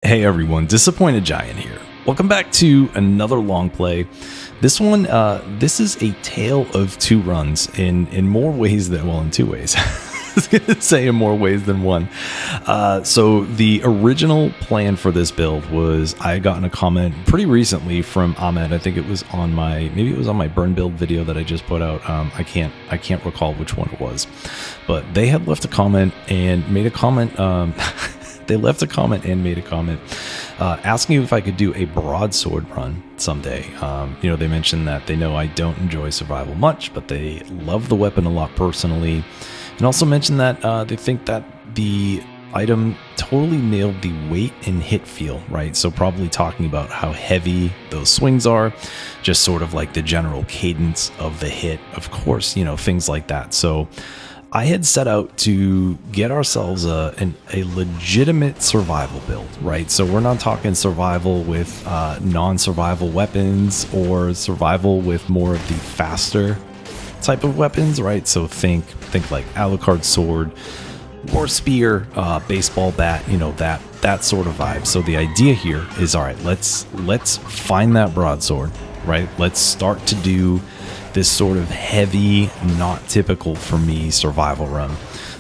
Hey everyone, Disappointed Giant here. Welcome back to another long play. This one, this is a tale of two runs in more ways than, well, in two ways. I was going to say in more ways than one. So the original plan for this build was I had gotten a comment pretty recently from Ahmet. I think it was on maybe it was on my burn build video that I just put out. I can't recall which one it was, but they had left a comment and made a comment. They left a comment and made a comment asking if I could do a broadsword run someday. They mentioned that they know I don't enjoy survival much, but they love the weapon a lot personally. And also mentioned that they think that the item totally nailed the weight and hit feel, right? So probably talking about how heavy those swings are, just sort of like the general cadence of the hit, of course, things like that. So I had set out to get ourselves a legitimate survival build, right? So we're not talking survival with non-survival weapons or survival with more of the faster type of weapons, right? So think like Alucard sword, war spear, baseball bat, that sort of vibe. So the idea here is, all right, let's find that broadsword, right? Let's start to do this sort of heavy, not typical for me survival run.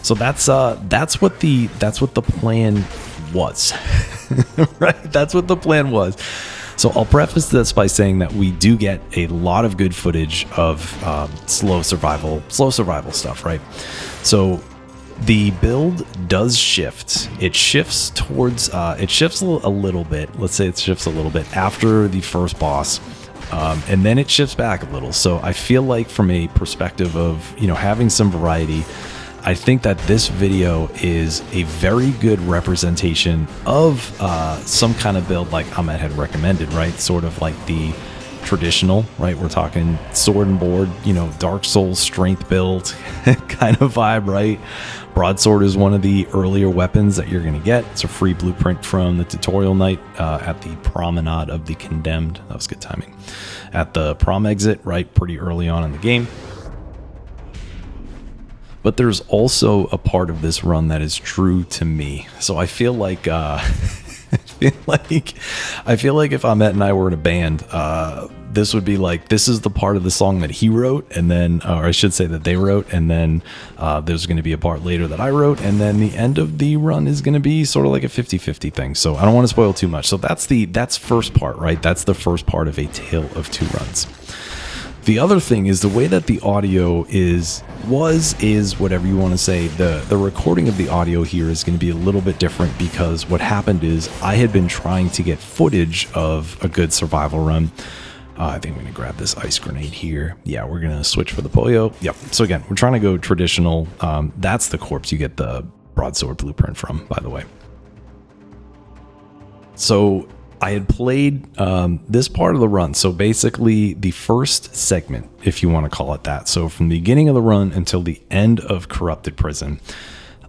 So that's what the plan was. Right? That's what the plan was. So I'll preface this by saying that we do get a lot of good footage of slow survival stuff, right? So the build does shift. It shifts towards it shifts a little bit. Let's say it shifts a little bit after the first boss. And then it shifts back a little. So I feel like from a perspective of, having some variety, I think that this video is a very good representation of some kind of build like Ahmet had recommended, right? Sort of like the traditional, right? We're talking sword and board, Dark Souls strength build kind of vibe, right? Broadsword is one of the earlier weapons that you're going to get. It's a free blueprint from the tutorial night at the Promenade of the Condemned. That was good timing. At the prom exit, right? Pretty early on in the game. But there's also a part of this run that is true to me. So I feel like I feel like if Ahmet and I were in a band, this would be like, this is the part of the song that he wrote, and then, or I should say that they wrote, and then there's going to be a part later that I wrote, and then the end of the run is going to be sort of like a 50-50 thing. So I don't want to spoil too much. So that's first part, right? That's the first part of a tale of two runs. The other thing is the way that the audio is whatever you want to say. The recording of the audio here is going to be a little bit different because what happened is I had been trying to get footage of a good survival run. I think I'm going to grab this ice grenade here. Yeah, we're going to switch for the polio. Yep. So again, we're trying to go traditional. That's the corpse you get the broadsword blueprint from, by the way. So I had played this part of the run. So basically the first segment, if you want to call it that. So from the beginning of the run until the end of Corrupted Prison,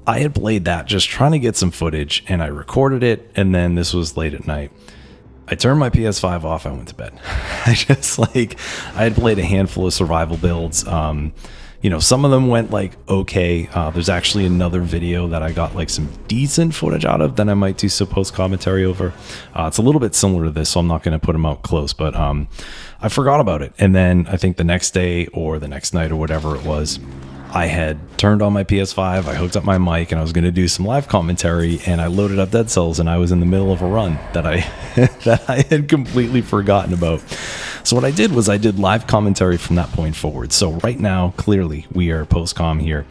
I had played that just trying to get some footage, and I recorded it. And then this was late at night. I turned my PS5 off. I went to bed. I had played a handful of survival builds. Some of them went like okay. There's actually another video that I got like some decent footage out of that I might do some post commentary over. It's a little bit similar to this, so I'm not going to put them out close, but I forgot about it. And then I think the next day or the next night or whatever it was, I had turned on my PS5, I hooked up my mic, and I was going to do some live commentary, and I loaded up Dead Cells, and I was in the middle of a run that I had completely forgotten about. So what I did was I did live commentary from that point forward. So right now, clearly, we are post-com here.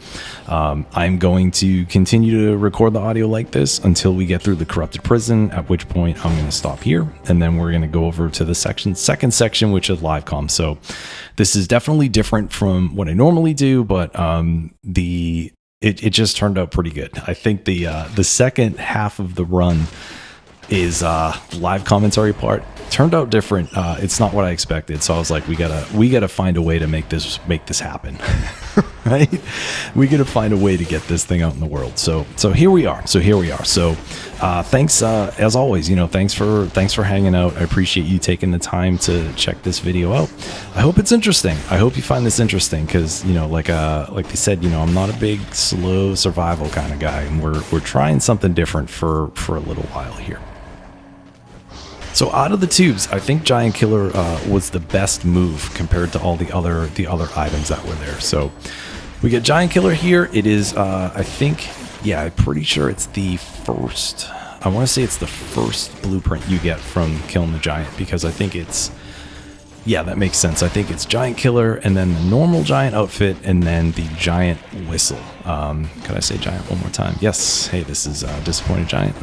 I'm going to continue to record the audio like this until we get through the Corrupted Prison, at which point I'm going to stop here, and then we're going to go over to the second section, which is live com. So this is definitely different from what I normally do, but it just turned out pretty good. I think the second half of the run is live commentary part turned out different. It's not what I expected, so I was like, we gotta find a way to make this happen. Right? We gotta find a way to get this thing out in the world. So here we are. So thanks as always, thanks for hanging out. I appreciate you taking the time to check this video out. I hope it's interesting. I hope you find this interesting because like they said, I'm not a big slow survival kind of guy, and we're trying something different for a little while here. So out of the tubes, I think Giant Killer was the best move compared to all the other items that were there. So we get Giant Killer here. It is, I think, yeah, I'm pretty sure it's the first. I want to say it's the first blueprint you get from killing the giant, because I think it's, yeah, that makes sense. I think it's Giant Killer and then the normal giant outfit and then the giant whistle. Could I say giant one more time? Yes. Hey, this is Disappointed Giant.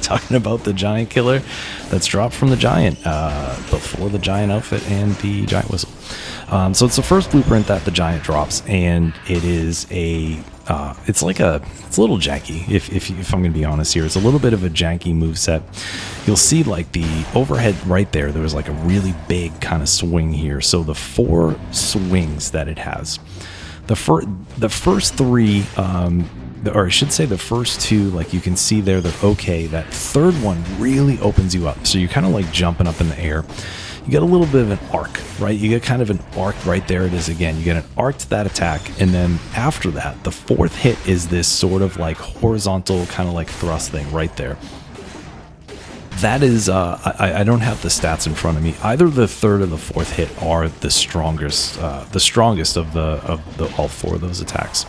Talking about the Giant Killer that's dropped from the giant before the giant outfit and the giant whistle. So it's the first blueprint that the giant drops, and it is a it's a little janky, if I'm gonna be honest here. It's a little bit of a janky moveset. You'll see like the overhead right there was like a really big kind of swing here. So the 4 swings that it has, the first 3, or I should say the first 2, like you can see there, they're okay. That third one really opens you up, so you're kind of like jumping up in the air. You get a little bit of an arc, right? You get kind of an arc right there. It is again. You get an arc to that attack, and then after that, the 4th hit is this sort of like horizontal kind of like thrust thing right there. That is, I don't have the stats in front of me. Either the 3rd or the 4th hit are the strongest of the all 4 of those attacks.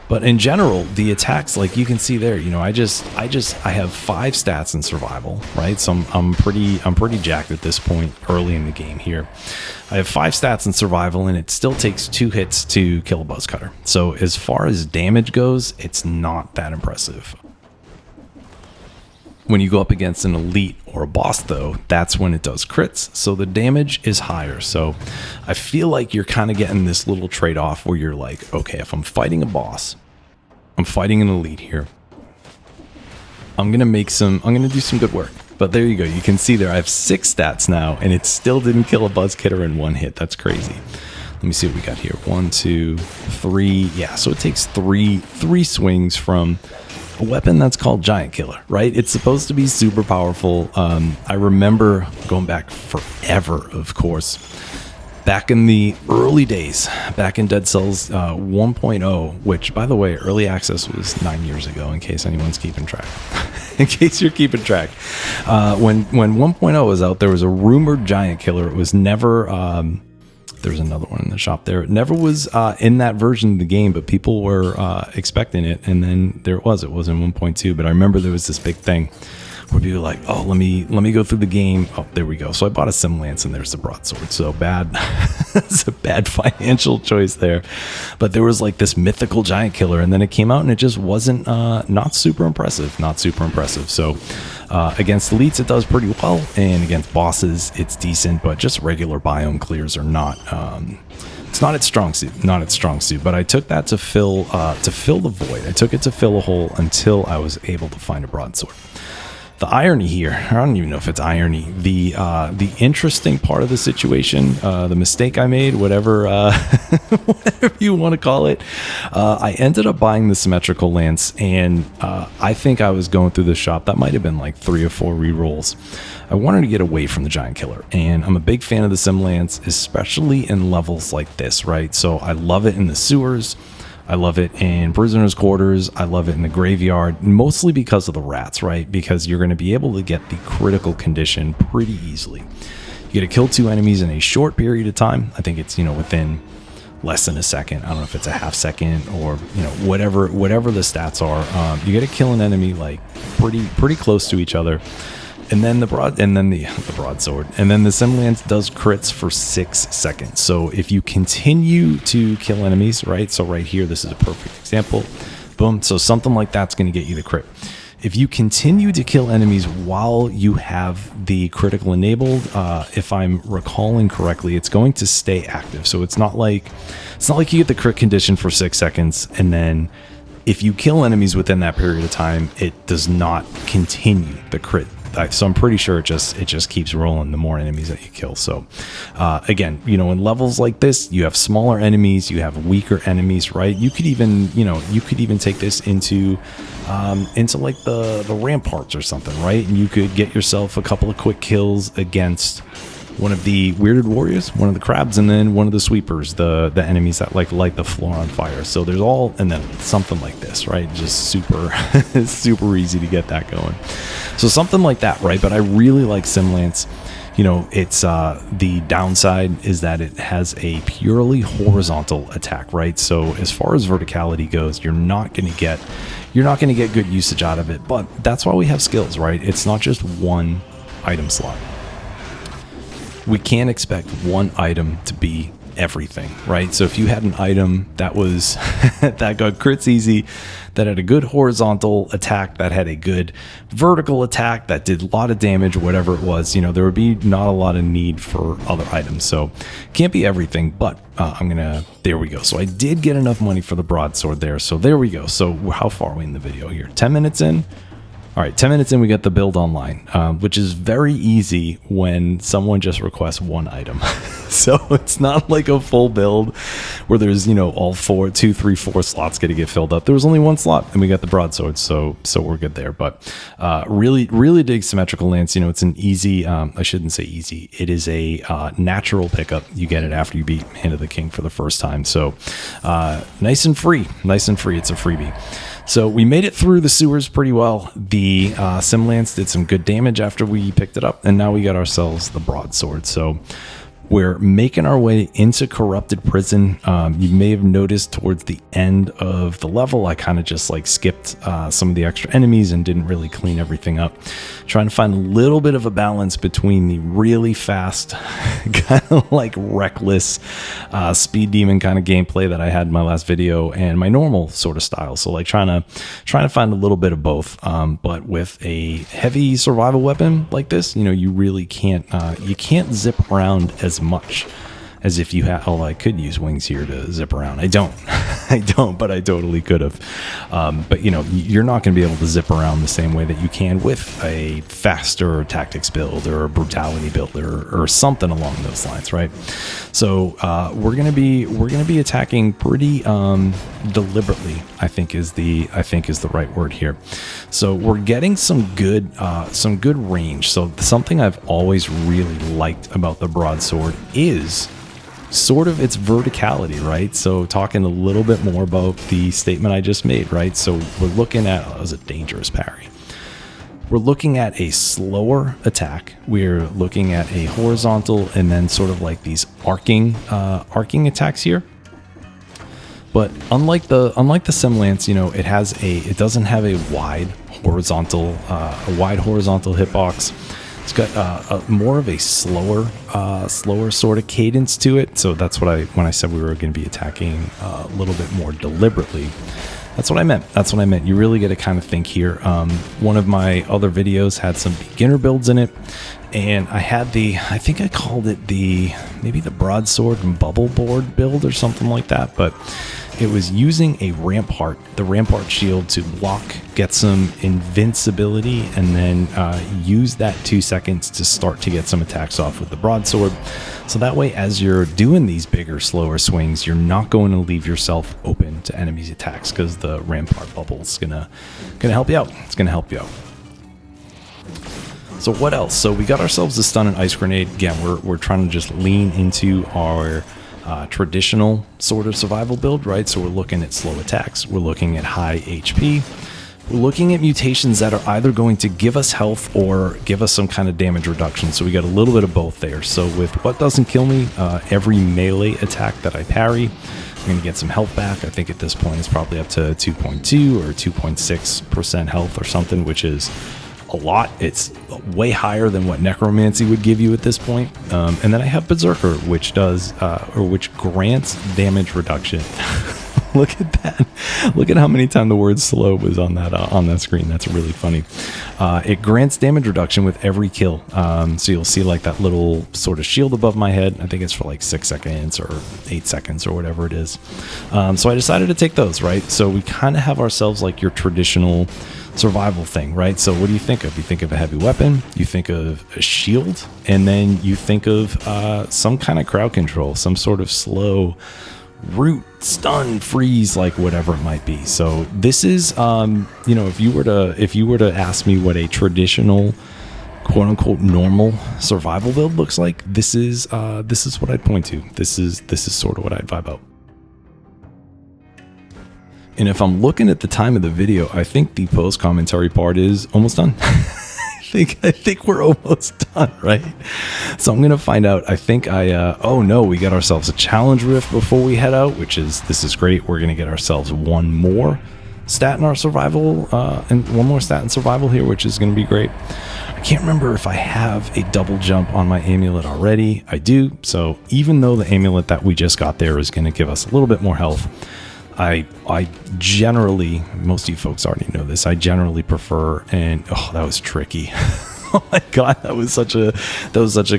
But in general, the attacks, like you can see there, you know, I have 5 stats in survival, right? So I'm pretty jacked at this point early in the game here. I have 5 stats in survival, and it still takes 2 hits to kill a buzz cutter. So as far as damage goes, it's not that impressive. When you go up against an elite or a boss, though, that's when it does crits, so the damage is higher. So I feel like you're kind of getting this little trade-off where you're like, okay, if I'm fighting a boss, I'm fighting an elite here, I'm gonna do some good work. But there you go, you can see there I have 6 stats now, and it still didn't kill a buzz cutter in 1 hit. That's crazy. Let me see what we got here. 1, 2, 3. Yeah, so it takes three swings from a weapon that's called Giant Killer, right? It's supposed to be super powerful. I remember going back forever, of course, back in the early days, back in Dead Cells 1.0, which, by the way, early access was 9 years ago, in case anyone's keeping track. In case you're keeping track. When 1.0 was out, there was a rumored Giant Killer. It was never... there's another one in the shop there. It never was in that version of the game, but people were expecting it, and then there it was. It was in 1.2, but I remember there was this big thing where people were like, oh, let me go through the game. Oh, there we go. So I bought a Sim Lance, and there's the broadsword. So bad. It's a bad financial choice there. But there was like this mythical Giant Killer, and then it came out, and it just wasn't not super impressive. Not super impressive. So against elites, it does pretty well, and against bosses, it's decent, but just regular biome clears are not. It's not its strong suit. Not its strong suit. But I took that to fill the void. I took it to fill a hole until I was able to find a broadsword. The irony here, I don't even know if it's irony, the interesting part of the situation, the mistake I made, whatever whatever you want to call it, I ended up buying the symmetrical lance, and I think I was going through the shop. That might have been like 3 or 4 rerolls. I wanted to get away from the Giant Killer, and I'm a big fan of the Sim Lance, especially in levels like this, right? So I love it in the sewers. I love it in prisoners' quarters. I love it in the graveyard, mostly because of the rats, right? Because you're going to be able to get the critical condition pretty easily. You get to kill 2 enemies in a short period of time. I think it's, within less than a second. I don't know if it's a half second or, whatever the stats are. You get to kill an enemy like pretty close to each other. And then the broadsword, and then the Sim Lance does crits for 6 seconds. So if you continue to kill enemies, right? So right here, this is a perfect example. Boom. So something like that's going to get you the crit. If you continue to kill enemies while you have the critical enabled, if I'm recalling correctly, it's going to stay active. So it's not like you get the crit condition for 6 seconds, and then if you kill enemies within that period of time, it does not continue the crit. So I'm pretty sure it just keeps rolling the more enemies that you kill. So again, in levels like this, you have smaller enemies, you have weaker enemies, right? You could even take this into like the ramparts or something, right? And you could get yourself a couple of quick kills against one of the weirded warriors, one of the crabs, and then one of the sweepers, the enemies that like light the floor on fire. So there's all, and then something like this, right? Just super, super easy to get that going. So something like that, right? But I really like Simlance. You know, it's the downside is that it has a purely horizontal attack, right? So as far as verticality goes, you're not going to get good usage out of it. But that's why we have skills, right? It's not just one item slot. We can't expect one item to be everything, right? So if you had an item that was that got crits easy, that had a good horizontal attack, that had a good vertical attack, that did a lot of damage, whatever it was, you know, there would be not a lot of need for other items. So can't be everything, but there we go. So I did get enough money for the broadsword there. So there we go. So how far are we in the video here? 10 minutes in? All right, 10 minutes in, we get the build online, which is very easy when someone just requests one item. So it's not like a full build where there's, you know, all 2, 3, 4 slots going to get filled up. There was only one slot, and we got the broadsword, so we're good there. But really dig symmetrical lance. You know, it's an easy, I shouldn't say easy. It is a natural pickup. You get it after you beat Hand of the King for the first time. So nice and free. It's a freebie. So we made it through the sewers pretty well. The Simlance did some good damage after we picked it up, and now we got ourselves the broadsword. So we're making our way into Corrupted Prison. You may have noticed towards the end of the level, I kind of just like skipped some of the extra enemies and didn't really clean everything up. Trying to find a little bit of a balance between the really fast, kind of like reckless speed demon kind of gameplay that I had in my last video and my normal sort of style. So like trying to find a little bit of both. But with a heavy survival weapon like this, you know, you really can't zip around as much as if you had. Oh, I could use wings here to zip around. I don't, but I totally could have. But you know, you're not going to be able to zip around the same way that you can with a faster tactics build or a brutality build or something along those lines, right? So we're gonna be attacking pretty deliberately. I think is the right word here. So we're getting some good range. So something I've always really liked about the broadsword is sort of its verticality, right? So talking a little bit more about the statement I just made, right? So we're looking at, that was a dangerous parry. We're looking at a slower attack. We're looking at a horizontal and then sort of like these arcing attacks here. But unlike the Simlance, you know, it doesn't have a wide horizontal hitbox. It's got more of a slower sort of cadence to it. So that's when I said we were going to be attacking a little bit more deliberately. That's what I meant. You really get to kind of think here. One of my other videos had some beginner builds in it, and I had I think I called it maybe the broadsword and bubble board build or something like that, but it was using the rampart shield to block, get some invincibility, and then use that 2 seconds to start to get some attacks off with the broadsword. So that way, as you're doing these bigger, slower swings, you're not going to leave yourself open to enemies' attacks because the rampart bubble is gonna help you out. It's gonna help you out. So what else? So we got ourselves the stun and ice grenade. Again, we're trying to just lean into our traditional sort of survival build, right? So we're looking at slow attacks, we're looking at high HP, we're looking at mutations that are either going to give us health or give us some kind of damage reduction. So we got a little bit of both there. So with what doesn't kill me, every melee attack that I parry, I'm going to get some health back. I think at this point it's probably up to 2.2 or 2.6% health or something, which is a lot. It's way higher than what necromancy would give you at this point. And then I have berserker, which grants damage reduction. Look at that. Look at how many times the word slow was on that screen. That's really funny. It grants damage reduction with every kill. So you'll see like that little sort of shield above my head. I think it's for like 6 seconds or 8 seconds or whatever it is. So I decided to take those, right? So we kind of have ourselves like your traditional survival thing, right? So what do you think of? You think of a heavy weapon, you think of a shield, and then you think of some kind of crowd control, some sort of slow root, stun, freeze, like whatever it might be. So this is if you were to ask me what a traditional quote unquote normal survival build looks like, this is what I'd point to. This is sort of what I'd vibe out. And if I'm looking at the time of the video, I think the post commentary part is almost done. I think we're almost done, right? So I'm gonna find out. I think oh no, we got ourselves a challenge rift before we head out, this is great. We're gonna get ourselves one more stat in our survival, and one more stat in survival here, which is gonna be great. I can't remember if I have a double jump on my amulet already. I do. So even though the amulet that we just got there is gonna give us a little bit more health, I generally, most of you folks already know this, I generally prefer, and oh, that was tricky. Oh my god, that was such a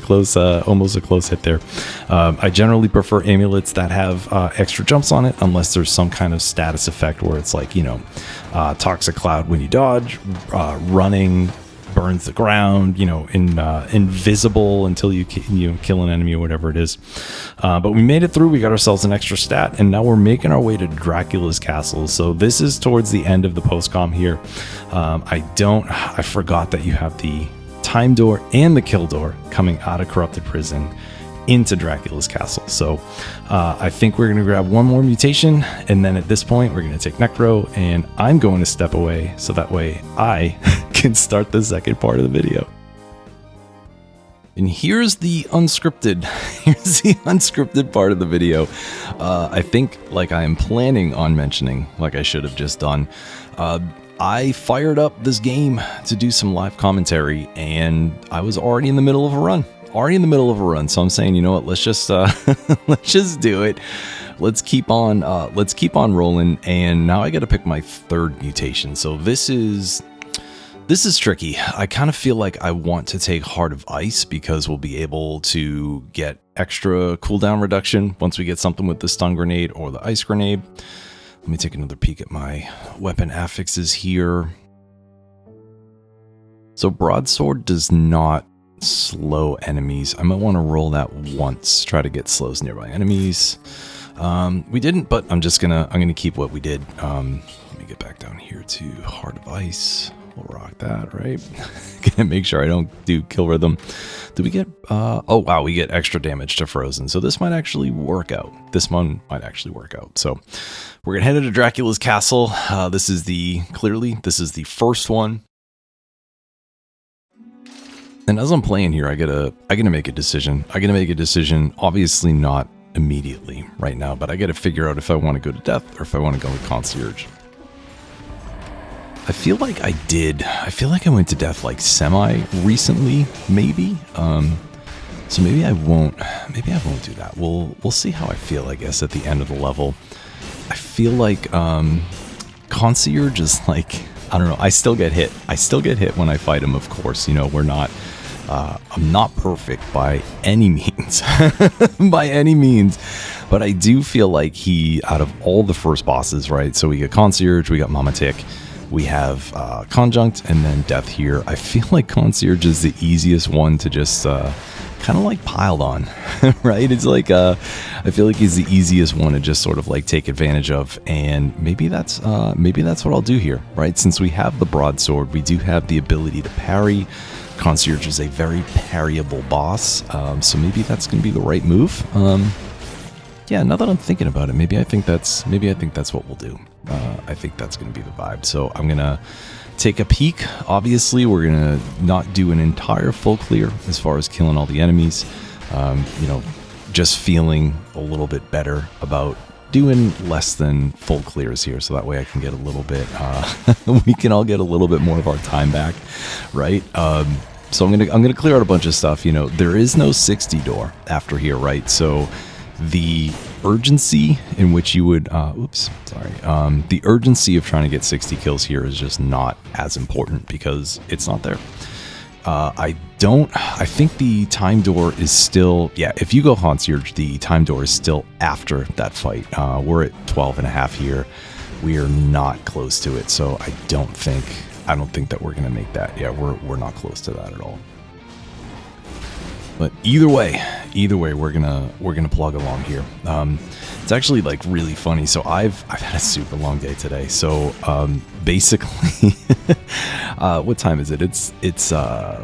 close, almost a close hit there. I generally prefer amulets that have extra jumps on it, unless there's some kind of status effect where it's like, you know, toxic cloud when you dodge, running burns the ground, you know, invisible until you kill an enemy or whatever it is. But we made it through. We got ourselves an extra stat, and now we're making our way to Dracula's castle. So this is towards the end of the postcom here. I forgot that you have the time door and the kill door coming out of corrupted prison into Dracula's castle. So I think we're going to grab one more mutation, and then at this point we're going to take Necro, and I'm going to step away so that way I can start the second part of the video. And here's the unscripted part of the video. I think, like I am planning on mentioning, like I should have just done, I fired up this game to do some live commentary, and I was already in the middle of a run. So I'm saying, you know what, let's just let's just do it. Let's keep on rolling. And now I got to pick my third mutation. So this is tricky. I kind of feel like I want to take Heart of Ice because we'll be able to get extra cooldown reduction once we get something with the stun grenade or the ice grenade. Let me take another peek at my weapon affixes here. So broadsword does not slow enemies. I might want to roll that once, try to get slows nearby enemies. We didn't, but I'm gonna keep what we did. Let me get back down here to Heart of Ice. We'll rock that, right? Gonna make sure I don't do kill rhythm. Do we get oh wow, we get extra damage to frozen, so this might actually work out. This one might actually work out. So we're gonna head into Dracula's castle. This is the first one. And as I'm playing here, I gotta make a decision. Obviously not immediately right now, but I gotta figure out if I want to go to death or if I want to go with Concierge. I feel like I went to death like semi recently, maybe. So maybe I won't do that. We'll see how I feel, I guess, at the end of the level. I feel like Concierge is like, I don't know, I still get hit when I fight him, of course. You know, I'm not perfect by any means, but I do feel like out of all the first bosses, right? So we get Concierge, we got Mama Tick, we have Conjunct, and then Death here. I feel like Concierge is the easiest one to just kind of like piled on, right? It's like, I feel like he's the easiest one to just sort of like take advantage of, and maybe that's what I'll do here, right? Since we have the broadsword, we do have the ability to parry. Concierge is a very parryable boss, so maybe that's going to be the right move. Yeah, now that I'm thinking about it, maybe I think that's what we'll do. I think that's going to be the vibe. So I'm going to take a peek. Obviously, we're going to not do an entire full clear as far as killing all the enemies. You know, just feeling a little bit better about doing less than full clears here, so that way I can get a little bit, we can all get a little bit more of our time back, right? So I'm gonna clear out a bunch of stuff. You know, there is no 60 door after here, right? So the urgency in which you would, the urgency of trying to get 60 kills here is just not as important because it's not there. I think the time door is still, yeah, if you go Concierge, the time door is still after that fight. We're at 12 and a half here. We are not close to it, so I don't think that we're going to make that. Yeah, we're not close to that at all. But either way, either way, we're gonna plug along here. It's actually like really funny. So I've had a super long day today. So basically, what time is it? It's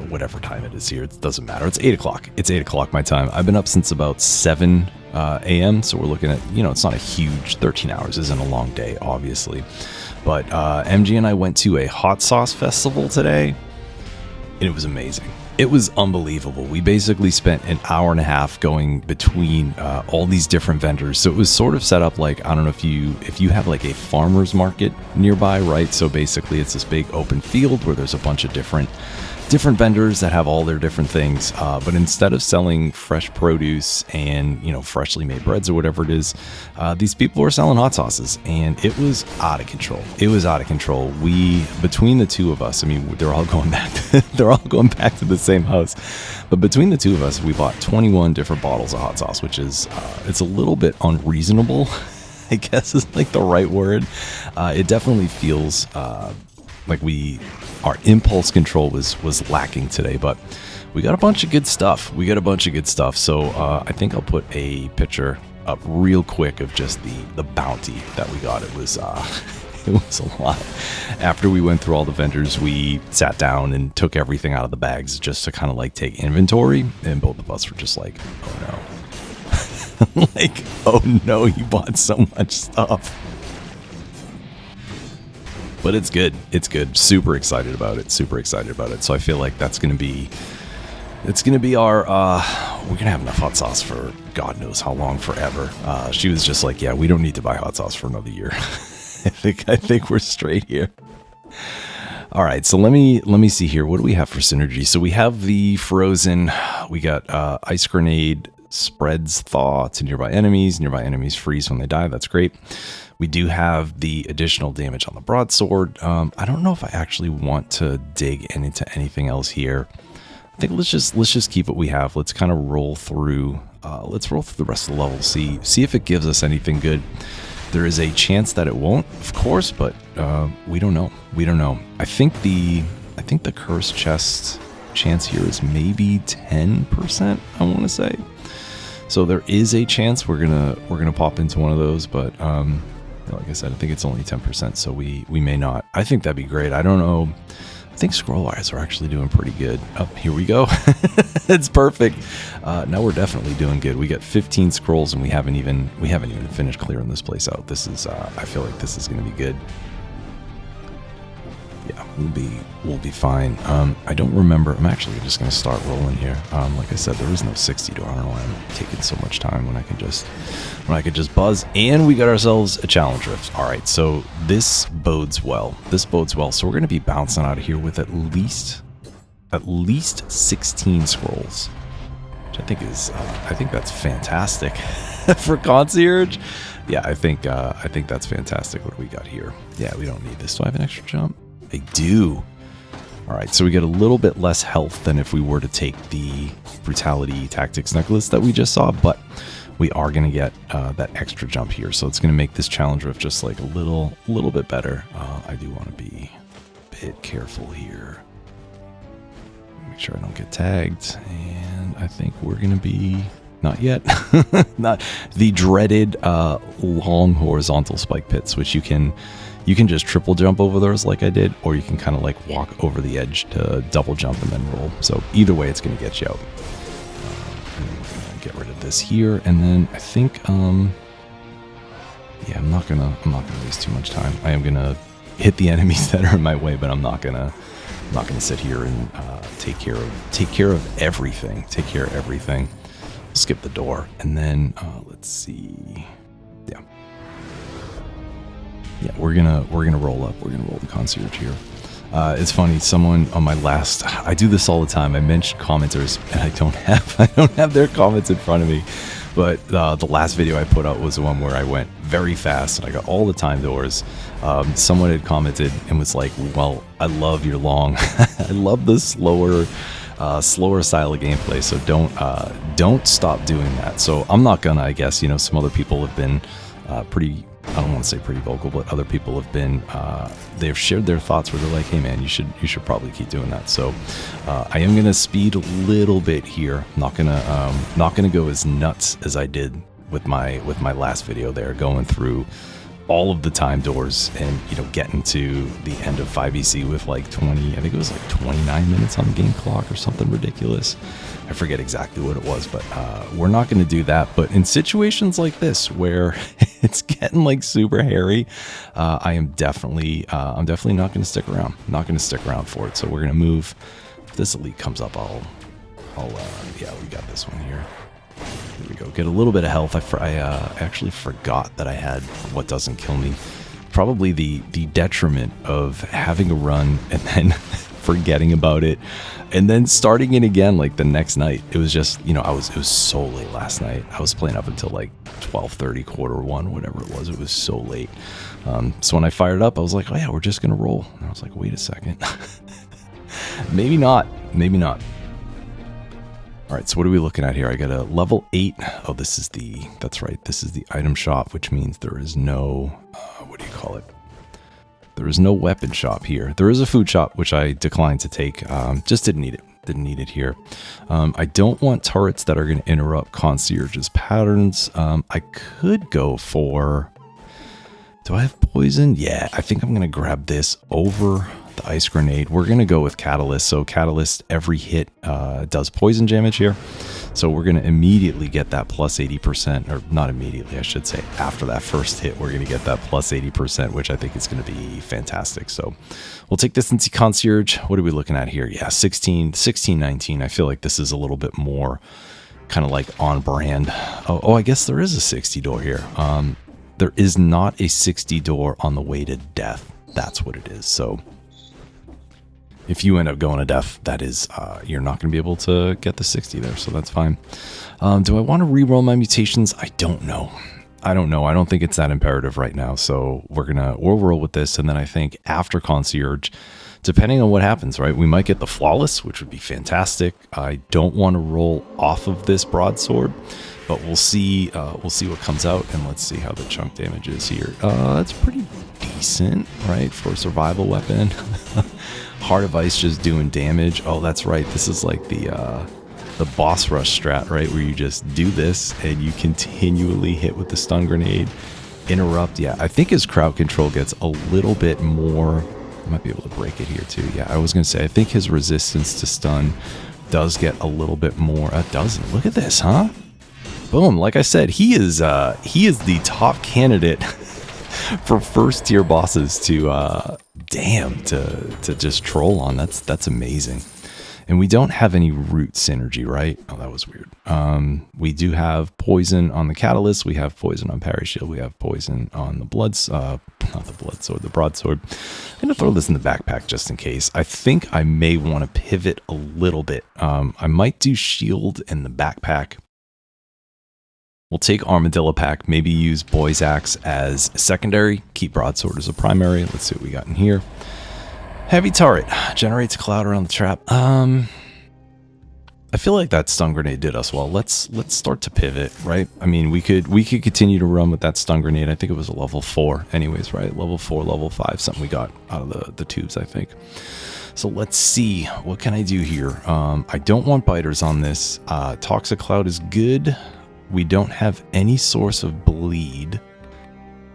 whatever time it is here. It doesn't matter. It's 8 o'clock. It's 8 o'clock my time. I've been up since about 7 a.m. So we're looking at, it's not a huge 13 hours. Isn't a long day, obviously. But MG and I went to a hot sauce festival today. And it was amazing. It was unbelievable. We basically spent an hour and a half going between all these different vendors. So it was sort of set up like, I don't know if you have like a farmer's market nearby, right? So basically it's this big open field where there's a bunch of different vendors that have all their different things. But instead of selling fresh produce and, freshly made breads or whatever it is, these people were selling hot sauces, and it was out of control. It was out of control. Between the two of us, I mean, they're all going back to the same house, but between the two of us, we bought 21 different bottles of hot sauce, which is, it's a little bit unreasonable, I guess is like the right word. It definitely feels, like our impulse control was lacking today, but we got a bunch of good stuff. So I think I'll put a picture up real quick of just the bounty that we got. It was a lot. After we went through all the vendors, we sat down and took everything out of the bags just to kind of like take inventory, and both of us were just like, oh no. Like, oh no, you bought so much stuff. But it's good. It's good. Super excited about it. So I feel like it's going to be our, we're going to have enough hot sauce for God knows how long, forever. She was just like, yeah, we don't need to buy hot sauce for another year. I think we're straight here. All right. So let me see here. What do we have for synergy? So we have the frozen, we got, ice grenade spreads thaw to nearby enemies. Nearby enemies freeze when they die. That's great. We do have the additional damage on the broadsword. I don't know if I actually want to dig into anything else here. I think let's just keep what we have. Let's kind of roll through. Let's roll through the rest of the level. See if it gives us anything good. There is a chance that it won't, of course, but we don't know. I think the cursed chest chance here is maybe 10%. I want to say. So there is a chance we're gonna pop into one of those, but like I said, I think it's only 10%, so we may not. I think that'd be great. I don't know. I think scroll wires are actually doing pretty good. Oh, here we go. It's perfect. Now we're definitely doing good. We got 15 scrolls, and we haven't even finished clearing this place out. This is I feel like this is going to be good. Yeah, we'll be fine. I don't remember. I'm actually just going to start rolling here. Like I said, there is no 60 door. I don't know why I'm taking so much time when I could just buzz. And we got ourselves a challenge rift. All right, so this bodes well. So we're going to be bouncing out of here with at least 16 scrolls, which I think that's fantastic for Concierge. Yeah, I think that's fantastic. What do we got here? Yeah, we don't need this. Do I have an extra jump? I do. All right, so we get a little bit less health than if we were to take the brutality tactics necklace that we just saw, but we are going to get that extra jump here, so it's going to make this challenge rift just like a little bit better. I do want to be a bit careful here. Make sure I don't get tagged, and I think we're going to be not yet. Not the dreaded long horizontal spike pits, which you can just triple jump over those like I did, or you can kind of like walk over the edge to double jump and then roll. So either way, it's going to get you out. And then we're going to get rid of this here, and then I think, yeah, I'm not gonna waste too much time. I am gonna hit the enemies that are in my way, but I'm not gonna sit here and take care of everything. Skip the door, and then let's see. Yeah, we're gonna roll up. We're gonna roll the concierge here. It's funny. Someone on my last, I do this all the time. I mention commenters, and I don't have their comments in front of me. But the last video I put out was the one where I went very fast and I got all the time doors. Someone had commented and was like, "Well, I love your long. I love the slower style of gameplay. So don't stop doing that." So I'm not gonna. I guess some other people have been I don't want to say pretty vocal, but other people have been, they've shared their thoughts where they're like, hey man, you should probably keep doing that. So I am going to speed a little bit here. Not going to go as nuts as I did with my last video there, going through all of the time doors and, you know, getting to the end of 5EC with like 20, I think it was like 29 minutes on the game clock or something ridiculous. I forget exactly what it was, but we're not going to do that. But in situations like this where it's getting like super hairy, I'm definitely not going to stick around. Not going to stick around for it. So we're going to move. If this elite comes up, yeah, we got this one here. There we go. Get a little bit of health. I actually forgot that I had what doesn't kill me. Probably the detriment of having a run and then forgetting about it and then starting it again like the next night. It was just, you know, it was so late last night. I was playing up until like 12:30, quarter one, whatever it was. It was so late. So when I fired up, I was like, oh yeah, we're just going to roll. And I was like, wait a second. Maybe not. Maybe not. All right, so what are we looking at here? I got a level 8. Oh, that's right. This is the item shop, which means there is no, what do you call it? There is no weapon shop here. There is a food shop, which I declined to take. Just didn't need it. Didn't need it here. I don't want turrets that are going to interrupt Concierge's patterns. I could go for, do I have poison? Yeah, I think I'm going to grab this over the ice grenade. We're going to go with Catalyst. So Catalyst, every hit does poison damage here. So we're going to immediately get that plus 80%, or not immediately, I should say. After that first hit, we're going to get that plus 80%, which I think is going to be fantastic. So we'll take this into Concierge. What are we looking at here? Yeah, 16, 19. I feel like this is a little bit more kind of like on brand. Oh, I guess there is a 60 door here. There is not a 60 door on the way to death. That's what it is. So if you end up going to death, that is, you're not going to be able to get the 60 there, so that's fine. Do I want to re-roll my mutations? I don't know. I don't think it's that imperative right now, so we'll roll with this, and then I think after Concierge, depending on what happens, right, we might get the Flawless, which would be fantastic. I don't want to roll off of this broadsword, but we'll see what comes out, and let's see how the chunk damage is here. That's pretty decent, right, for a survival weapon. Heart of Ice just doing damage. Oh, that's right. This is like the boss rush strat, right? Where you just do this and you continually hit with the stun grenade, interrupt. Yeah, I think his crowd control gets a little bit more. I might be able to break it here too. Yeah, I was going to say, I think his resistance to stun does get a little bit more. It doesn't. Look at this, huh? Boom. Like I said, he is the top candidate for first tier bosses to to just troll on. That's amazing. And we don't have any root synergy, right? Oh, that was weird. We do have poison on the Catalyst. We have poison on Parry Shield. We have poison on the the broadsword. I'm gonna throw this in the backpack just in case. I think I may want to pivot a little bit. I might do shield in the backpack. We'll take Armadillo Pack, maybe use Boy's Axe as secondary, keep Broadsword as a primary. Let's see what we got in here. Heavy Turret, generates a cloud around the trap. I feel like that stun grenade did us well. Let's start to pivot, right? I mean, we could continue to run with that stun grenade. I think it was a level 4 anyways, right? Level 4, level 5, something we got out of the tubes, I think. So let's see, what can I do here? I don't want biters on this. Toxic Cloud is good. We don't have any source of bleed,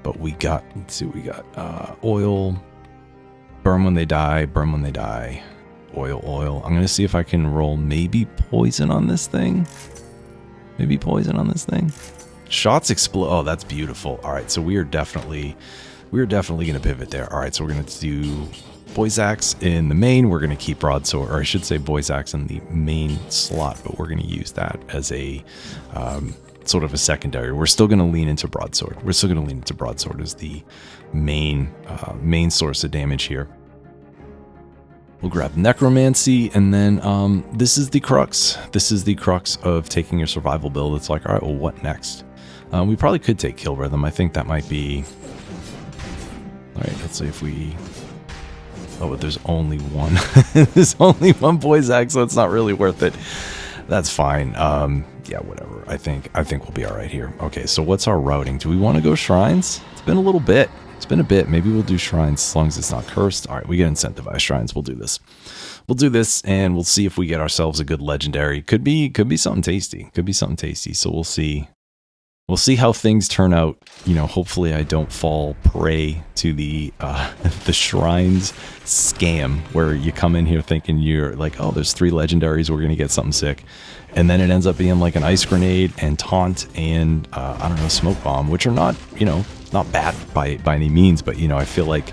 but we got, let's see what we got. Oil, burn when they die, oil. I'm going to see if I can roll maybe poison on this thing. Shots explode. Oh, that's beautiful. All right, so we are definitely going to pivot there. All right, so we're going to do Boy's Axe in the main. We're going to keep Broadsword, or I should say Boy's Axe in the main slot, but we're going to use that as a sort of a secondary. We're still going to lean into Broadsword. As the main source of damage here. We'll grab Necromancy, and then this is the crux. This is the crux of taking your survival build. It's like, all right, well, what next? We probably could take Kill Rhythm. I think that might be... All right, let's see if we... Oh, but there's only one. There's only one Boy's Axe, so it's not really worth it. That's fine. Yeah, whatever. I think we'll be all right here. Okay, so what's our routing? Do we want to go shrines? It's been a little bit. It's been a bit. Maybe we'll do shrines as long as it's not cursed. All right, we get incentivized shrines. We'll do this. We'll do this, and we'll see if we get ourselves a good legendary. Could be something tasty. Could be something tasty. So we'll see. We'll see how things turn out. You know, hopefully I don't fall prey to the shrines scam where you come in here thinking you're like, oh, there's 3 legendaries, we're gonna get something sick, and then it ends up being like an ice grenade and taunt and I don't know, smoke bomb, which are not, you know, not bad by any means, but you know, I feel like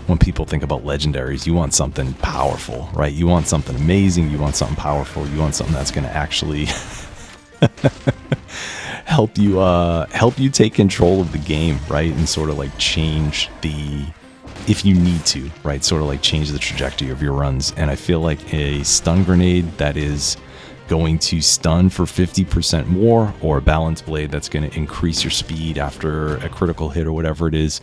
when people think about legendaries, you want something powerful, right? You want something amazing, you want something powerful, you want something that's gonna actually help you take control of the game, right? And sort of like change the, if you need to, right? Sort of like change the trajectory of your runs. And I feel like a stun grenade that is going to stun for 50% more, or a balance blade that's going to increase your speed after a critical hit or whatever it is,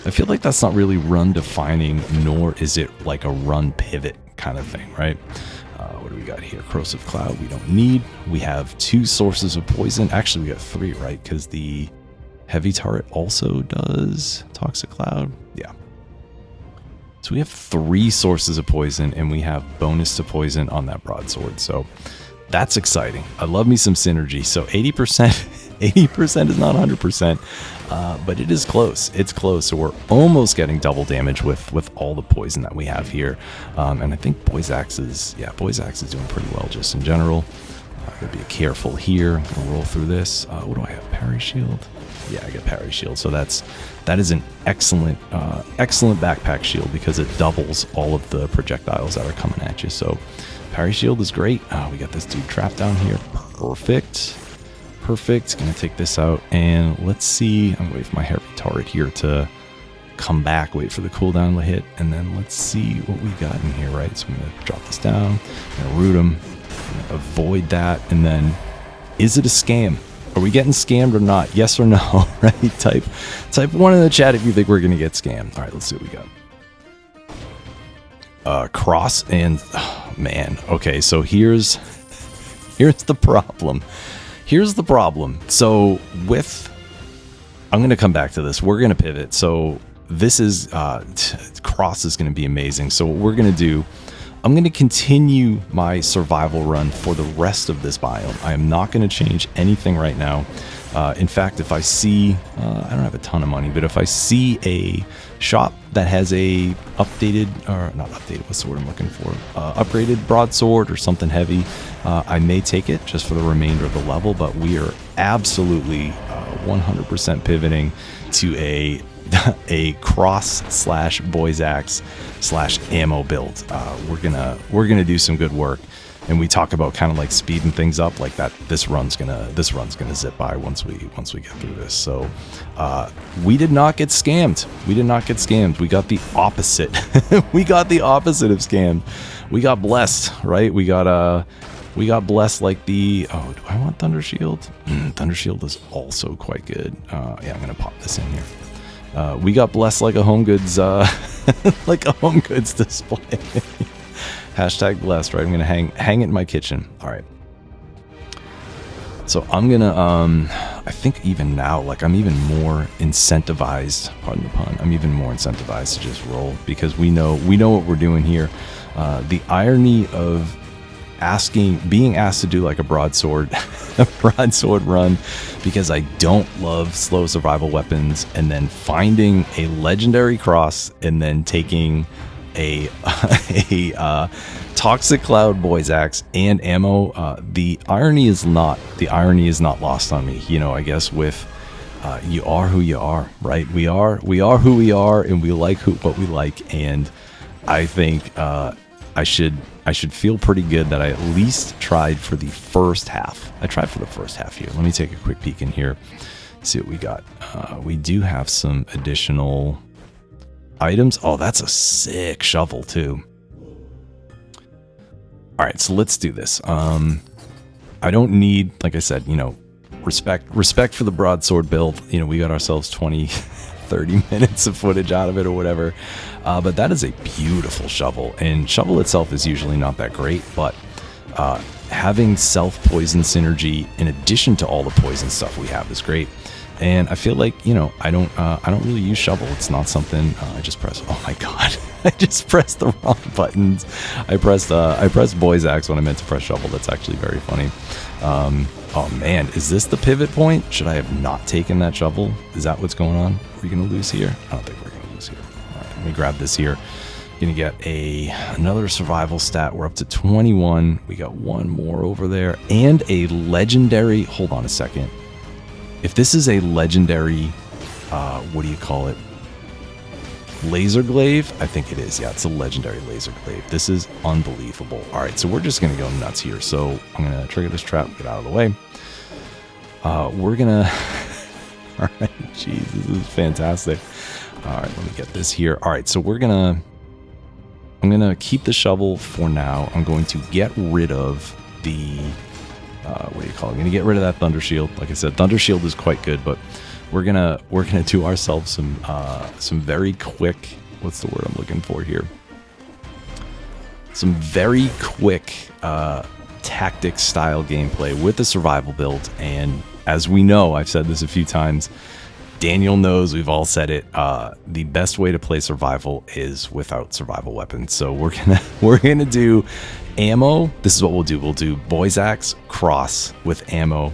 I feel like that's not really run defining, nor is it like a run pivot kind of thing, right? What do we got here? Corrosive Cloud we don't need. We have 2 sources of poison. Actually, we got 3, right? Because the heavy turret also does Toxic Cloud. Yeah. So we have 3 sources of poison, and we have bonus to poison on that broadsword. So that's exciting. I love me some synergy. So 80%, 80% is not 100%, but it is close. It's close. So we're almost getting double damage with all the poison that we have here. And I think Boy's Axe is doing pretty well just in general. Gotta be careful here. I'm gonna roll through this. What do I have? Parry shield? Yeah, I get parry shield. So that is an excellent backpack shield because it doubles all of the projectiles that are coming at you. So parry shield is great. We got this dude trapped down here. Perfect. Gonna take this out, and let's see. I'm waiting for my heavy turret here to come back. Wait for the cooldown to hit, and then let's see what we got in here, right? So I'm gonna drop this down. I'm gonna root him. I'm gonna avoid that, and then is it a scam? Are we getting scammed or not? Yes or no, right? Type 1 in the chat if you think we're gonna get scammed. All right, let's see what we got. Cross and man. Okay, so here's the problem. Here's the problem. So I'm going to come back to this. We're going to pivot. So this is, cross is going to be amazing. So what we're going to do, I'm going to continue my survival run for the rest of this biome. I am not going to change anything right now. In fact, if I see, I don't have a ton of money, but if I see a shop that has a updated, or not updated, what's the word I'm looking for? Upgraded broadsword or something heavy, I may take it just for the remainder of the level, but we are absolutely 100% pivoting to a cross / Boy's Axe / ammo build. We're gonna do some good work. And we talk about kind of like speeding things up like that. This run's gonna zip by once we get through this. So we did not get scammed. We got the opposite. We got the opposite of scammed. We got blessed, right? We got blessed like the, oh, do I want Thunder Shield? Thunder Shield is also quite good. Yeah, I'm gonna pop this in here. We got blessed like a home goods like a home goods display. Hashtag blessed, right? I'm gonna hang it in my kitchen. All right. So I'm gonna, I think even now, like I'm even more incentivized, pardon the pun, I'm even more incentivized to just roll because we know what we're doing here. The irony of being asked to do like a broadsword run because I don't love slow survival weapons, and then finding a legendary cross and then taking a Toxic Cloud Boy's Axe and ammo. The irony is not lost on me. You know, I guess with you are who you are, right? We are who we are, and we like what we like. And I think I should feel pretty good that I at least tried for the first half. I tried for the first half here. Let me take a quick peek in here, see what we got. We do have some additional items. Oh, that's a sick shovel too. All right, so let's do this. I don't need, like I said, you know, respect for the broadsword build. You know, we got ourselves 20-30 minutes of footage out of it or whatever. But that is a beautiful shovel, and shovel itself is usually not that great, but Having self-poison synergy in addition to all the poison stuff we have is great. And I feel like, you know, I don't really use shovel. It's not something I just press. Oh my god, I just pressed the wrong buttons. I pressed boy's axe when I meant to press shovel. That's actually very funny. Oh man, is this the pivot point? Should I have not taken that shovel? Is that what's going on? Are we gonna lose here? I don't think we're gonna lose here. All right, let me grab this here. Gonna get another survival stat. We're up to 21. We got one more over there, and a legendary. Hold on a second. If this is a legendary, what do you call it? Laser glaive? I think it is. Yeah, it's a legendary laser glaive. This is unbelievable. All right, so we're just going to go nuts here. So I'm going to trigger this trap, get out of the way. We're going to... All right, jeez, this is fantastic. All right, let me get this here. All right, so we're going to... I'm going to keep the shovel for now. I'm going to get rid of the... what do you call it? I'm going to get rid of that Thunder Shield. Like I said, Thunder Shield is quite good, but we're gonna do ourselves some very quick, what's the word I'm looking for here? Some very quick tactics style gameplay with the survival build. And as we know, I've said this a few times, Daniel knows, we've all said it, the best way to play survival is without survival weapons. So we're gonna do ammo. This is what we'll do. We'll do boy's axe cross with ammo.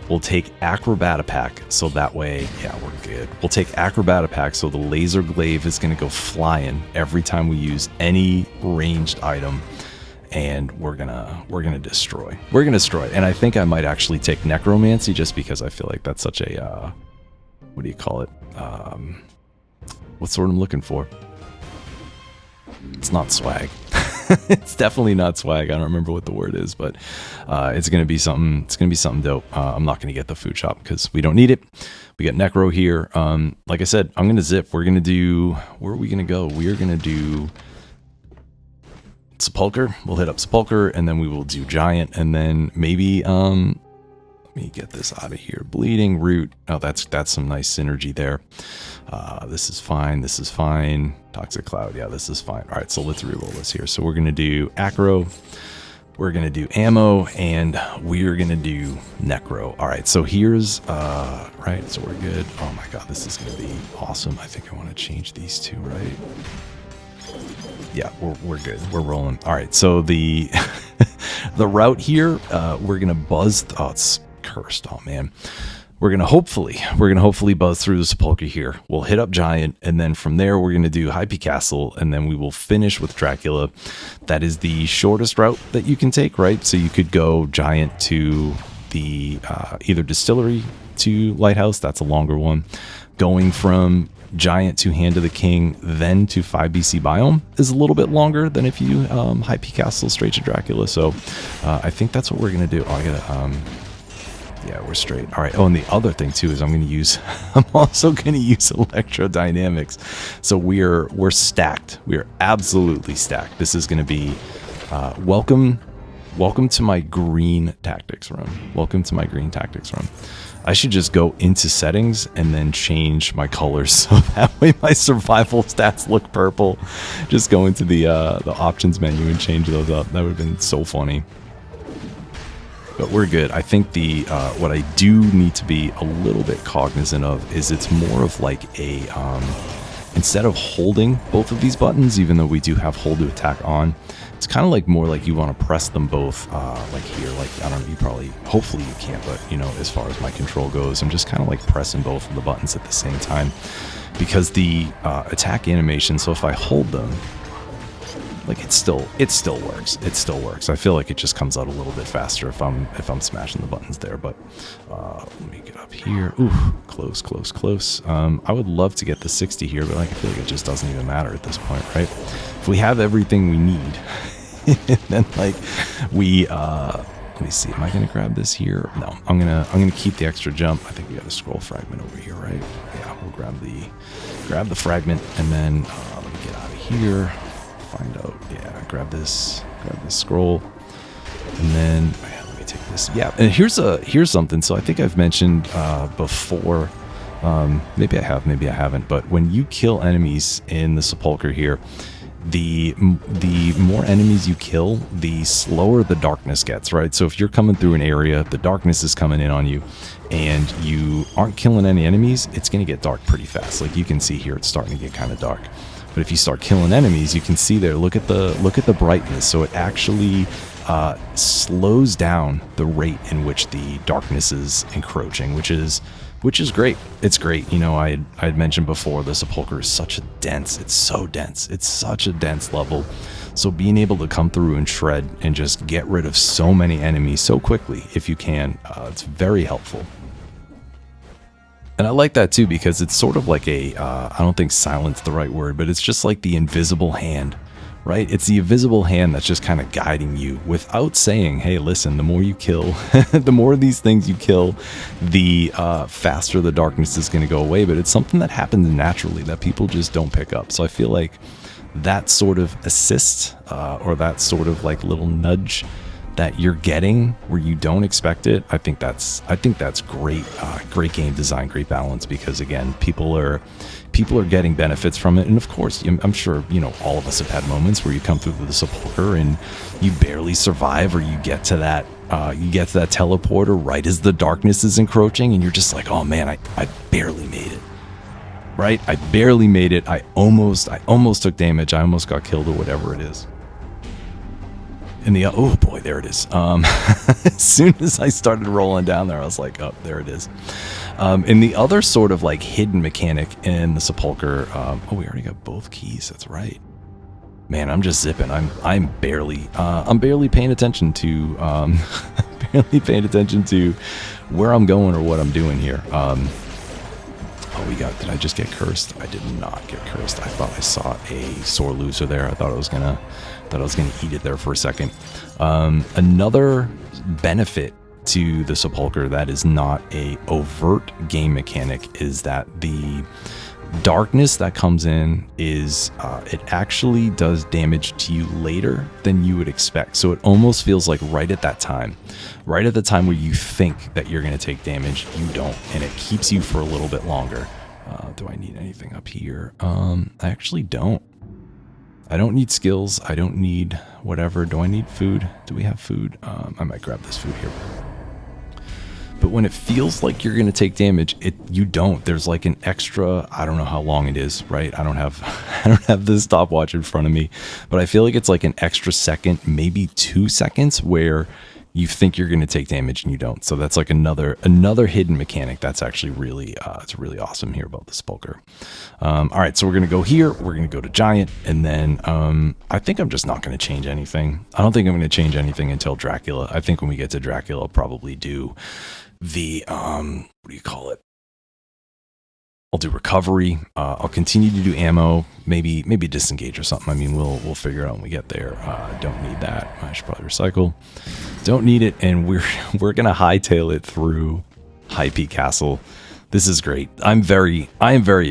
We'll take acrobata pack, so that way, yeah, we're good. We'll take acrobata pack, so the laser glaive is gonna go flying every time we use any ranged item, and we're gonna destroy. We're gonna destroy. And I think I might actually take necromancy, just because I feel like that's such a what do you call it? What's the word I'm looking for? It's not swag. It's definitely not swag. I don't remember what the word is, but it's gonna be something. It's gonna be something dope. I'm not gonna get the food shop because we don't need it. We got necro here. Like I said, I'm gonna zip. We're gonna do. Where are we gonna go? We are gonna do Sepulcher. We'll hit up Sepulcher, and then we will do giant, and then maybe let me get this out of here. Bleeding root. Oh, that's some nice synergy there. This is fine. This is fine. Toxic cloud. Yeah, this is fine. All right, so let's reroll this here. So we're gonna do acro. We're gonna do ammo, and we're gonna do necro. All right, so here's right. So we're good. Oh my god, this is gonna be awesome. I think I want to change these two, right? Yeah, we're good. We're rolling. All right, so the the route here, we're gonna buzz. Oh, it's cursed. Oh man. We're gonna hopefully buzz through the Sepulcher here. We'll hit up giant, and then from there we're gonna do High Peak Castle, and then we will finish with Dracula. That is the shortest route that you can take, right? So you could go giant to the either distillery to lighthouse. That's a longer one. Going from giant to Hand of the King, then to 5BC biome is a little bit longer than if you High Peak Castle straight to Dracula. So I think that's what we're gonna do. Oh, I gotta yeah, we're straight. All right. Oh, and the other thing too is I'm also going to use electrodynamics. So we're stacked. We are absolutely stacked. This is going to be welcome to my green tactics run. Welcome to my green tactics run. I should just go into settings and then change my colors so that way my survival stats look purple. Just go into the options menu and change those up. That would have been so funny. But we're good. I think the what I do need to be a little bit cognizant of is it's more of like a instead of holding both of these buttons, even though we do have hold to attack on, it's kind of like more like you want to press them both like here. Like, I don't know, you probably, hopefully you can't, but you know, as far as my control goes, I'm just kind of like pressing both of the buttons at the same time, because the attack animation, so if I hold them, like it still works. It still works. I feel like it just comes out a little bit faster if I'm smashing the buttons there. But let me get up here. Ooh, close. I would love to get the 60 here, but like I feel like it just doesn't even matter at this point, right? If we have everything we need, then like we let me see. Am I gonna grab this here? No, I'm gonna keep the extra jump. I think we got a scroll fragment over here, right? Yeah, we'll grab the fragment, and then let me get out of here. Find out. Yeah, grab this scroll, and then let me take this. Yeah, and here's something. So I think I've mentioned before, maybe I have, maybe I haven't, but when you kill enemies in the Sepulcher here, the more enemies you kill, the slower the darkness gets, right? So if you're coming through an area, the darkness is coming in on you, and you aren't killing any enemies, it's going to get dark pretty fast. Like you can see here, it's starting to get kind of dark. But if you start killing enemies, you can see there, look at the brightness. So it actually slows down the rate in which the darkness is encroaching, which is great. It's great. You know, I had mentioned before, the Sepulcher is it's so dense. It's such a dense level. So being able to come through and shred and just get rid of so many enemies so quickly, if you can, it's very helpful. And I like that too, because it's sort of like I don't think silent's the right word, but it's just like the invisible hand, right? It's the invisible hand that's just kind of guiding you without saying, hey, listen, the more you kill, the more of these things you kill, the faster the darkness is going to go away. But it's something that happens naturally that people just don't pick up. So I feel like that sort of assist or that sort of like little nudge that you're getting where you don't expect it, I think that's great. Great game design, great balance, because again, people are getting benefits from it. And of course, I'm sure, you know, all of us have had moments where you come through the Sepulcher and you barely survive, or you get to that teleporter right as the darkness is encroaching, and you're just like, oh man, I barely made it. Right? I barely made it. I almost took damage. I almost got killed, or whatever it is. Oh boy, there it is. As soon as I started rolling down there, I was like, oh, there it is. And the other sort of like hidden mechanic in the Sepulcher, we already got both keys. That's right. Man, I'm just zipping. I'm barely paying attention to where I'm going or what I'm doing here. Did I just get cursed? I did not get cursed. I thought I saw a sore loser there. I thought I was gonna eat it there for a second. Another benefit to the Sepulcher that is not a overt game mechanic is that the darkness that comes in is it actually does damage to you later than you would expect. So it almost feels like right at the time where you think that you're going to take damage, you don't, and it keeps you for a little bit longer. Do I need anything up here? I actually don't. I don't need skills. I don't need whatever. Do I need food? Do we have food? I might grab this food here. But when it feels like you're going to take damage, you don't. There's like an extra, I don't know how long it is, right? I don't have the stopwatch in front of me, but I feel like it's like an extra second, maybe 2 seconds, where you think you're going to take damage and you don't. So that's like another hidden mechanic that's actually really it's really awesome here about the Sepulcher. All right, so we're going to go here. We're going to go to Giant, and then I think I'm just not going to change anything. I don't think I'm going to change anything until Dracula. I think when we get to Dracula, I'll probably do the what do you call it? I'll do recovery. I'll continue to do ammo, maybe disengage or something. I mean, we'll figure it out when we get there. Don't need that. I should probably recycle. Don't need it, and we're gonna hightail it through High Peak Castle. This is great. I am very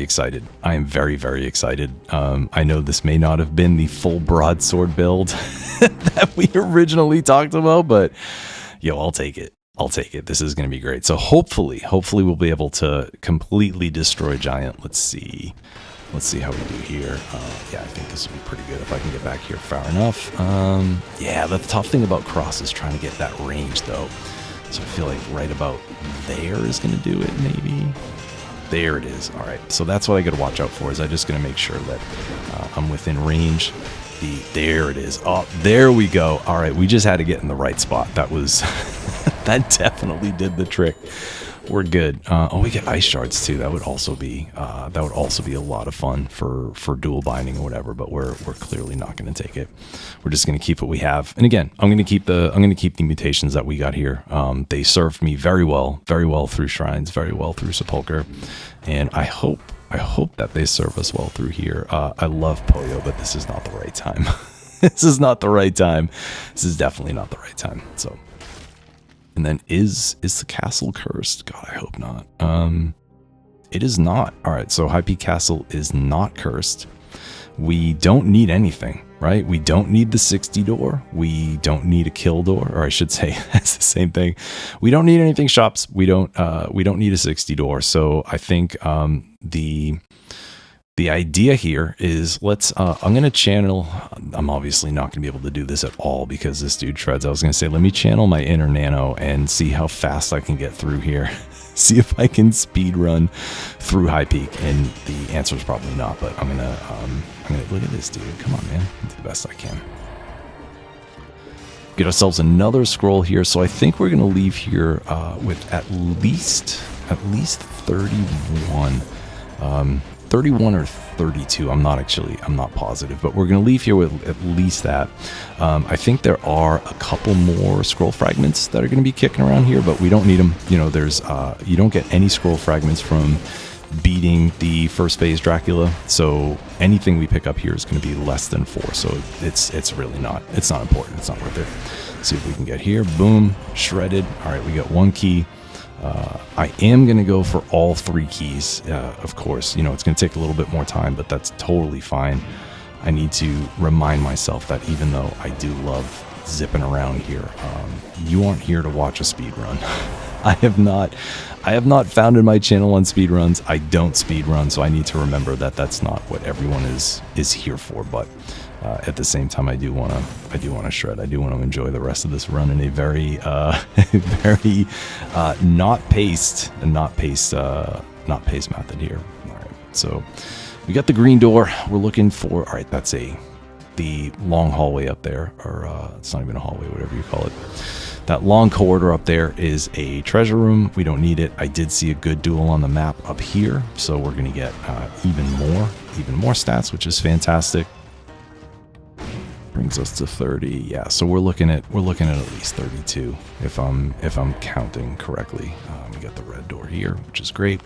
excited. I am very, very excited. I know this may not have been the full broadsword build that we originally talked about, but yo, I'll take it. This is going to be great. So hopefully we'll be able to completely destroy Giant. Let's see how we do here. Yeah, I think this will be pretty good if I can get back here far enough. Yeah, the tough thing about Cross is trying to get that range, though. So I feel like right about there is going to do it, maybe. There it is. All right, so that's what I got to watch out for, is I just going to make sure that I'm within range. There it is. Oh, there we go. All right, we just had to get in the right spot. That was that definitely did the trick. We're good. We get ice shards too. That would also be a lot of fun for dual binding or whatever. But we're clearly not going to take it. We're just going to keep what we have. And again, I'm going to keep the mutations that we got here. They served me very well through Shrines, very well through Sepulcher, and I hope that they serve us well through here. I love Poyo, but this is not the right time. This is not the right time. This is definitely not the right time. So, and then is the castle cursed? God, I hope not. It is not. All right, so High Peak Castle is not cursed. We don't need anything, right? We don't need the 60 door. We don't need a kill door, or I should say, that's the same thing. We don't need anything shops. We don't need a 60 door. So I think the The idea here is I'm going to channel, I'm obviously not going to be able to do this at all because this dude shreds. I was going to say, let me channel my inner nano and see how fast I can get through here. See if I can speed run through High Peak. And the answer is probably not, but I'm going to look at this dude. Come on, man. Do the best I can. Get ourselves another scroll here. So I think we're going to leave here with at least 31. 31 or 32. I'm not positive, but we're going to leave here with at least that. I think there are a couple more scroll fragments that are going to be kicking around here, but we don't need them. You know, there's you don't get any scroll fragments from beating the first phase Dracula, so anything we pick up here is going to be less than 4. So it's really not important. It's not worth it. Let's see if we can get here. Boom, shredded. All right, we got 1 key. I am going to go for all 3 keys, of course. You know, it's going to take a little bit more time, but that's totally fine. I need to remind myself that even though I do love zipping around here, you aren't here to watch a speed run. I have not founded my channel on speed runs. I don't speed run, so I need to remember that that's not what everyone is here for. But at the same time, I do want to shred. I do want to enjoy the rest of this run in a very not paced method here. All right, so we got the green door. We're looking for, all right, that's the long hallway up there, or it's not even a hallway, whatever you call it. That long corridor up there is a treasure room. We don't need it. I did see a good duel on the map up here, so we're going to get even more stats, which is fantastic. Brings us to 30. Yeah, so we're looking at at least 32 if I'm counting correctly. We got the red door here, which is great.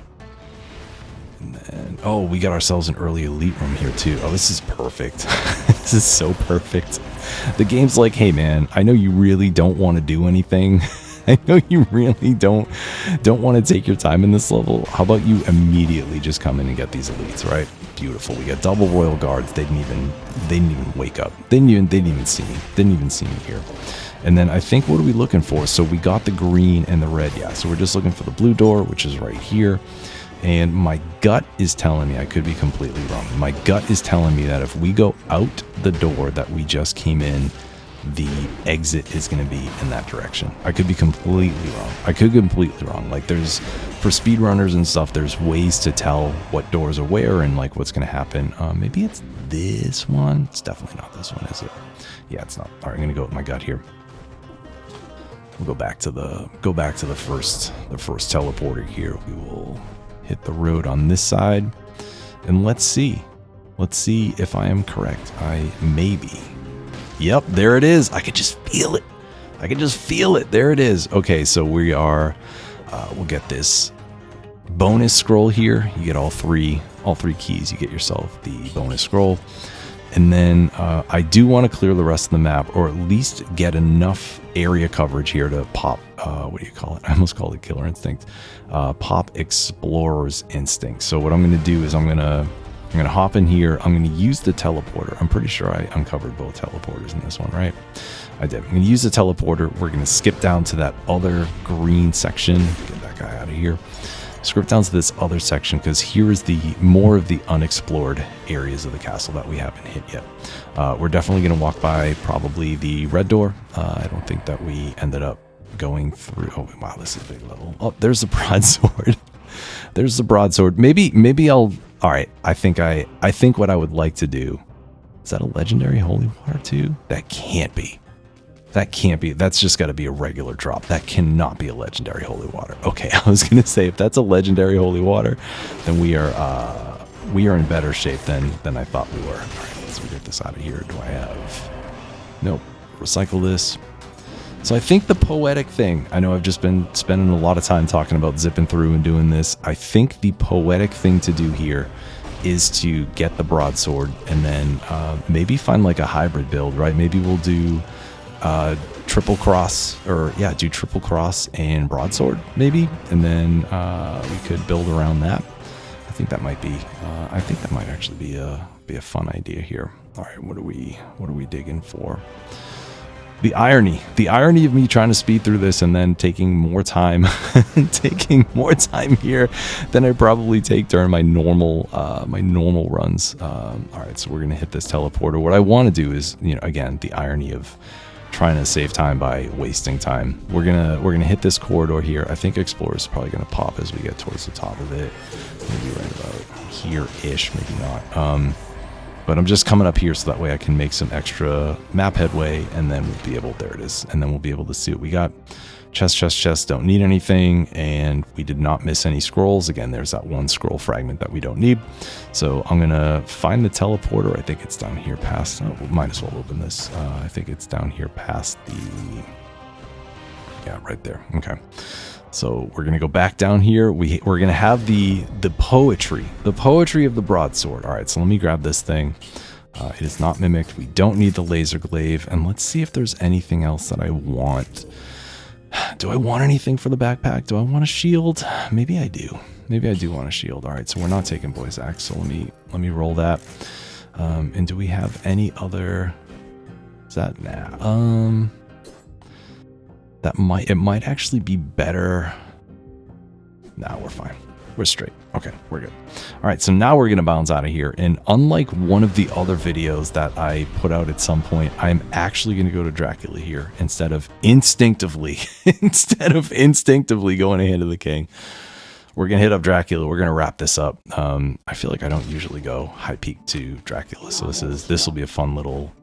And then, oh, we got ourselves an early elite room here too. Oh, this is perfect. This is so perfect. The game's like, hey man, I know you really don't want to do anything. I know you really don't want to take your time in this level. How about you immediately just come in and get these elites, right? Beautiful. We got double royal guards. They didn't even wake up. They didn't even see me. Didn't even see me here. And then I think, what are we looking for? So we got the green and the red. Yeah. So we're just looking for the blue door, which is right here. And my gut is telling me, I could be completely wrong. My gut is telling me that if we go out the door that we just came in, the exit is going to be in that direction. I could be completely wrong. Like, there's, for speedrunners and stuff, there's ways to tell what doors are where and like what's going to happen. Maybe it's this one. It's definitely not this one, is it? Yeah, it's not. All right, I'm going to go with my gut here. We'll go back to the first teleporter here. We will hit the road on this side, and let's see if I am correct. I may be. Yep, there it is. I could just feel it. There it is. Okay, so we are, we'll get this bonus scroll here. You get all three keys. You get yourself the bonus scroll. And then I do want to clear the rest of the map, or at least get enough area coverage here to pop, what do you call it? I almost called it Killer Instinct. Pop Explorer's Instinct. So what I'm going to do is I'm going to hop in here. I'm going to use the teleporter. I'm pretty sure I uncovered both teleporters in this one, right? I did. I'm going to use the teleporter. We're going to skip down to that other green section. Get that guy out of here. Skip down to this other section, because here is the more of the unexplored areas of the castle that we haven't hit yet. We're definitely going to walk by probably the red door. I don't think that we ended up going through. Oh, wow, this is a big level. Oh, there's the broadsword. There's the broadsword. Maybe I'll. All right, I think what I would like to do, is that a legendary holy water too? That can't be. That's just got to be a regular drop. That cannot be a legendary holy water. Okay, I was gonna say, if that's a legendary holy water, then we are in better shape than I thought we were. All right, let's get this out of here. Do I have? Nope. Recycle this. So I think the poetic thing, I know I've just been spending a lot of time talking about zipping through and doing this. I think the poetic thing to do here is to get the broadsword, and then maybe find like a hybrid build, right? Maybe we'll do triple cross, or yeah, do triple cross and broadsword maybe, and then we could build around that. I think that might be actually be a fun idea here. All right, what are we digging for? The irony of me trying to speed through this and then taking more time, here than I probably take during my normal runs. All right, so we're gonna hit this teleporter. What I want to do is, again, the irony of trying to save time by wasting time. We're gonna hit this corridor here. I think Explorer is probably gonna pop as we get towards the top of it. Maybe right about here-ish, maybe not. But I'm just coming up here so that way I can make some extra map headway, and then we'll be able, there it is, and then we'll be able to see what we got. Chest, don't need anything, and we did not miss any scrolls. Again, there's that one scroll fragment that we don't need. So I'm gonna find the teleporter. I think it's down here past, we might as well open this. I think it's down here past the, yeah, right there, okay. So we're gonna go back down here. We're gonna have the poetry of the broadsword. All right, so let me grab this thing. It is not mimicked. We don't need the laser glaive, and let's see if there's anything else that I want. Do I want anything for the backpack? Do I want a shield? Maybe I do. Maybe I do want a shield. All right, so we're not taking Boy's Axe, so let me roll that. And do we have any other? Is that nah? It might actually be better. Nah, we're fine. We're straight. Okay, we're good. All right, so now we're gonna bounce out of here. And unlike one of the other videos that I put out at some point, I'm actually gonna go to Dracula here instead of instinctively going ahead of the king. We're gonna hit up Dracula. We're gonna wrap this up. I feel like I don't usually go high peak to Dracula, so this will be a fun little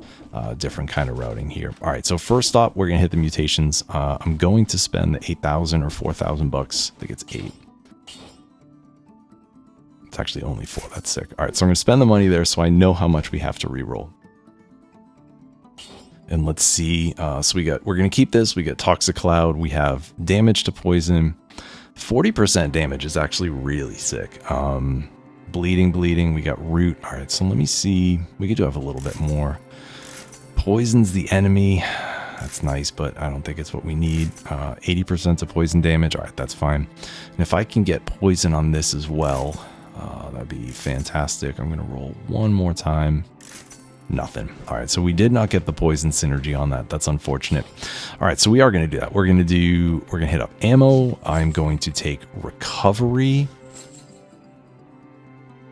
different kind of routing here. All right, so first stop, we're gonna hit the mutations. I'm going to spend the 8,000 or 4,000 bucks. I think it's 8. It's actually only 4. That's sick. All right, so I'm gonna spend the money there so I know how much we have to reroll. And let's see. So we're gonna keep this. We get Toxic Cloud. We have damage to poison. 40% damage is actually really sick. Bleeding. We got root. All right, so let me see. We could do have a little bit more. Poisons the enemy. That's nice, but I don't think it's what we need. 80% of poison damage. All right, that's fine. And if I can get poison on this as well, that'd be fantastic. I'm gonna roll one more time. Nothing. All right, so we did not get the poison synergy on that. That's unfortunate. All right, so we are going to do that. We're going to hit up ammo. I'm going to take recovery.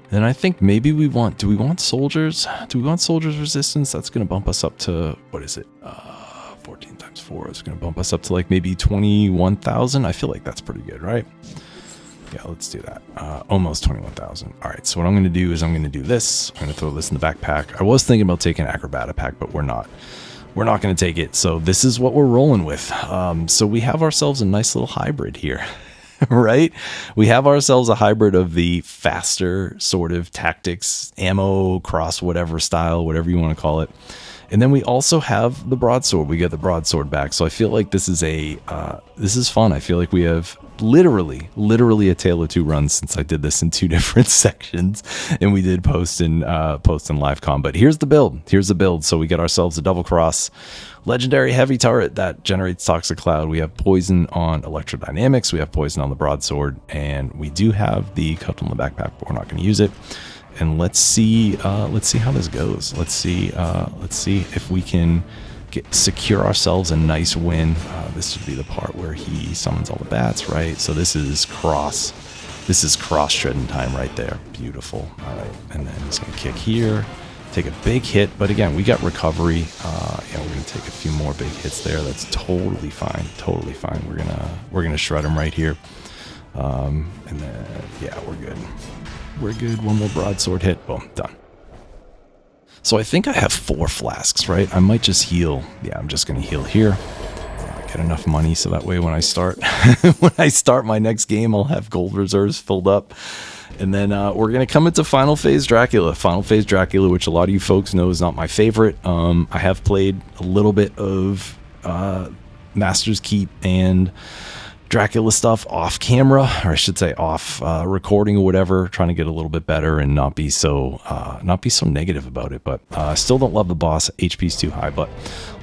Then I think maybe do we want soldiers? Do we want soldiers resistance? That's going to bump us up to, what is it? 14 times 4 is going to bump us up to like maybe 21,000. I feel like that's pretty good, right? Yeah, let's do that. Almost 21,000. All right, so what I'm going to do is I'm going to do this. I'm going to throw this in the backpack. I was thinking about taking Acrobata pack, but we're not. We're not going to take it. So this is what we're rolling with. So we have ourselves a nice little hybrid here, right? We have ourselves a hybrid of the faster sort of tactics, ammo, cross, whatever style, whatever you want to call it. And then we also have the broadsword. We get the broadsword back. So I feel like this is fun. I feel like we have literally a tale of two runs since I did this in 2 different sections, and we did post in live com. But here's the build. So we get ourselves a double cross, legendary heavy turret that generates Toxic Cloud. We have poison on electrodynamics. We have poison on the broadsword, and we do have the cut on the backpack, but we're not going to use it. And let's see how this goes. Let's see if we can secure ourselves a nice win. This would be the part where he summons all the bats, right? So this is cross shredding time right there. Beautiful. All right, and then he's gonna kick here, take a big hit, but again, we got recovery. Yeah, we're gonna take a few more big hits there. That's totally fine. We're gonna shred him right here. And then yeah, we're good. We're good. One more broadsword hit. Boom, done. So I think I have 4 flasks, right? I might just heal. Yeah, I'm just gonna heal here. Get enough money so that way when I start my next game, I'll have gold reserves filled up. And then we're gonna come into Final Phase Dracula, which a lot of you folks know is not my favorite. I have played a little bit of Master's Keep and Dracula stuff off camera, or I should say off recording or whatever, trying to get a little bit better and not be so negative about it. But I still don't love the boss. HP's too high. But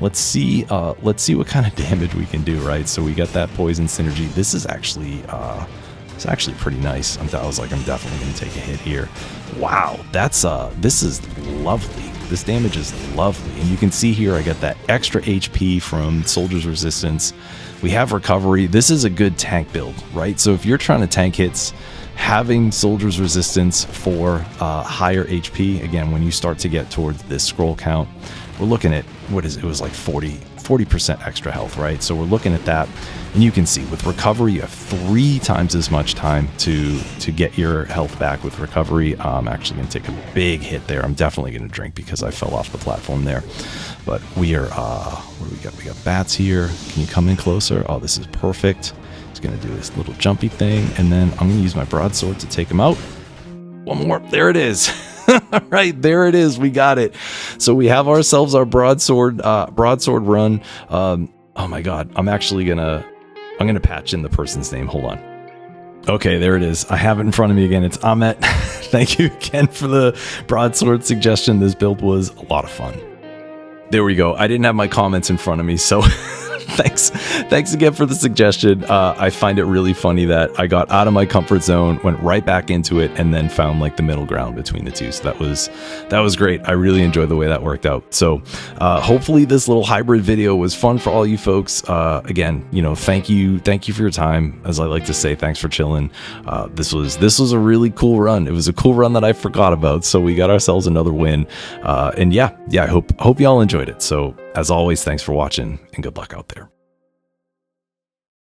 let's see what kind of damage we can do, right? So we got that poison synergy. This is actually pretty nice. I was like, I'm definitely gonna take a hit here. Wow, this is lovely. This damage is lovely. And you can see here I get that extra HP from Soldier's Resistance. We have recovery. This is a good tank build, right? So if you're trying to tank hits, having Soldier's Resistance for higher HP, again, when you start to get towards this scroll count, we're looking at, it was like 40% extra health, right? So we're looking at that, and you can see with recovery, you have 3 times as much time to get your health back with recovery. I'm actually going to take a big hit there. I'm definitely going to drink because I fell off the platform there. But we are, what do we got? We got bats here. Can you come in closer? Oh, this is perfect. He's going to do this little jumpy thing, and then I'm going to use my broadsword to take him out. One more. There it is. All right, there it is. We got it. So we have ourselves our broadsword run. Oh my God, I'm gonna patch in the person's name. Hold on. Okay, there it is. I have it in front of me again. It's Ahmet. Thank you again for the broadsword suggestion. This build was a lot of fun. There we go. I didn't have my comments in front of me, so thanks again for the suggestion. I find it really funny that I got out of my comfort zone, went right back into it, and then found like the middle ground between the two. So that was great. I really enjoyed the way that worked out. So hopefully this little hybrid video was fun for all you folks. Again, thank you for your time. As I like to say, thanks for chilling. This was a really cool run. It was a cool run that I forgot about. So we got ourselves another win. And yeah, I hope y'all enjoyed it. So as always, thanks for watching and good luck out there.